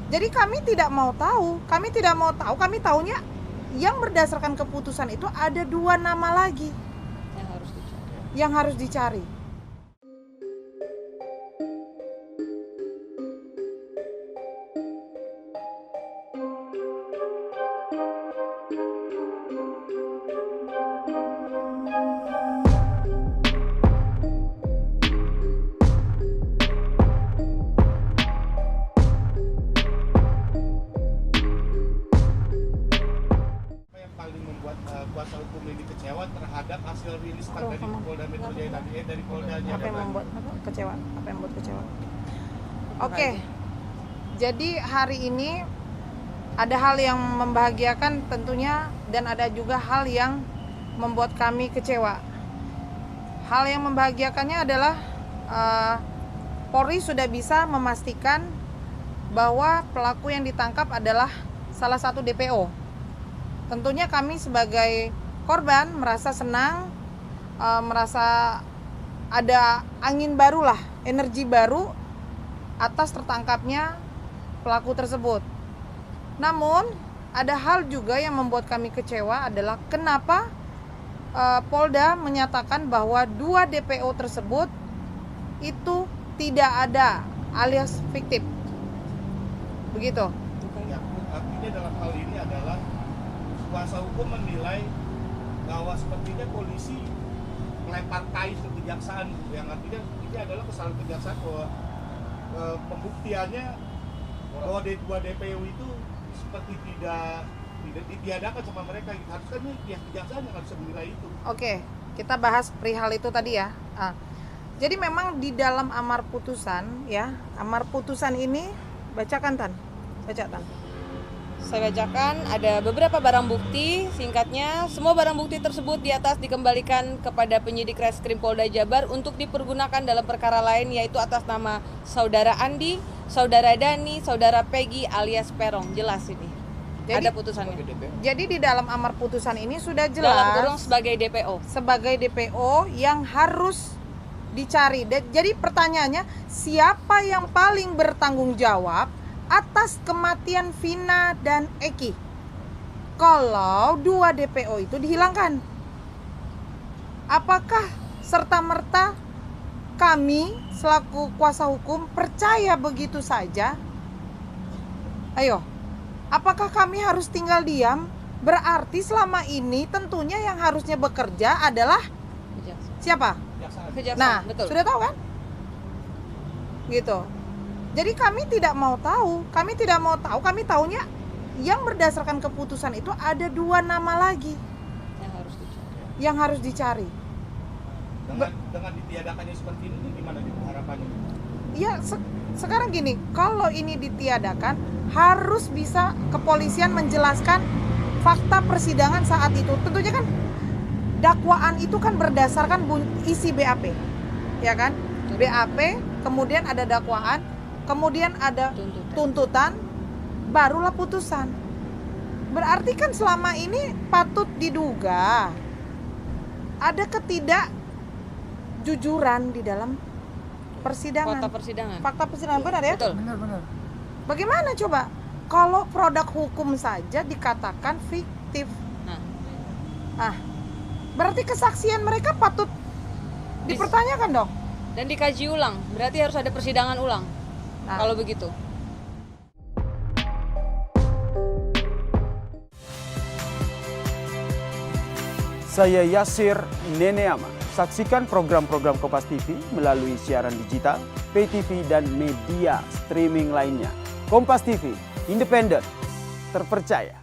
Jadi kami tidak mau tahu, kami taunya yang berdasarkan keputusan itu ada 2 nama lagi yang harus dicari. Kuasa hukum ini kecewa terhadap hasil rilis dari Polda Metro Jaya tadi, dari Polda Jaya. Apa yang membuat kecewa? Oke. Jadi hari ini ada hal yang membahagiakan tentunya, dan ada juga hal yang membuat kami kecewa. Hal yang membahagiakannya adalah Polri sudah bisa memastikan bahwa pelaku yang ditangkap adalah salah satu DPO. Tentunya kami sebagai korban merasa senang, merasa ada angin baru lah, energi baru atas tertangkapnya pelaku tersebut. Namun ada hal juga yang membuat kami kecewa adalah kenapa Polda menyatakan bahwa 2 DPO tersebut itu tidak ada alias fiktif. Begitu. Ya, artinya dalam hal ini adalah kuasa hukum menilai bahwa sepertinya polisi melempar kait ke kejaksaan, yang artinya ini adalah kesalahan kejaksaan bahwa pembuktiannya bahwa 2 DPO itu seperti tidak ditiadakan sama mereka. Harusnya pihak kejaksaan yang harus menilai itu. Oke, kita bahas perihal itu tadi ya. Jadi memang di dalam amar putusan ya, amar putusan ini bacakan Tan. Saya bacakan, ada beberapa barang bukti, singkatnya, semua barang bukti tersebut di atas dikembalikan kepada penyidik Reskrim Polda Jabar untuk dipergunakan dalam perkara lain, yaitu atas nama Saudara Andi, Saudara Dani, Saudara Peggy alias Perong. Jelas ini. Ada putusannya. Jadi di dalam amar putusan ini sudah jelas dalam kurung sebagai DPO. Sebagai DPO yang harus dicari. Jadi pertanyaannya, siapa yang paling bertanggung jawab atas kematian Vina dan Eki kalau 2 DPO itu dihilangkan? Apakah serta-merta kami selaku kuasa hukum percaya begitu saja? Ayo, apakah kami harus tinggal diam? Berarti selama ini tentunya yang harusnya bekerja adalah siapa? Kejaksaan, Nah, betul. sudah tahu kan? Gitu. Jadi kami tidak mau tahu, kami taunya yang berdasarkan keputusan itu ada 2 nama lagi yang harus dicari. Dengan ditiadakannya seperti ini gimana harapannya? Ya sekarang gini, kalau ini ditiadakan harus bisa kepolisian menjelaskan fakta persidangan saat itu. Tentunya kan dakwaan itu kan berdasarkan isi BAP, ya kan? BAP, kemudian ada dakwaan, kemudian ada tuntutan, barulah putusan. Berarti kan selama ini patut diduga ada ketidakjujuran di dalam persidangan. Fakta persidangan benar ya? Betul. Benar. Bagaimana coba kalau produk hukum saja dikatakan fiktif? Berarti kesaksian mereka patut dipertanyakan dong. Dan dikaji ulang, berarti harus ada persidangan ulang. Kalau begitu. Saya Yasir Neneama. Saksikan program-program Kompas TV melalui siaran digital, pay TV, dan media streaming lainnya. Kompas TV, independen, terpercaya.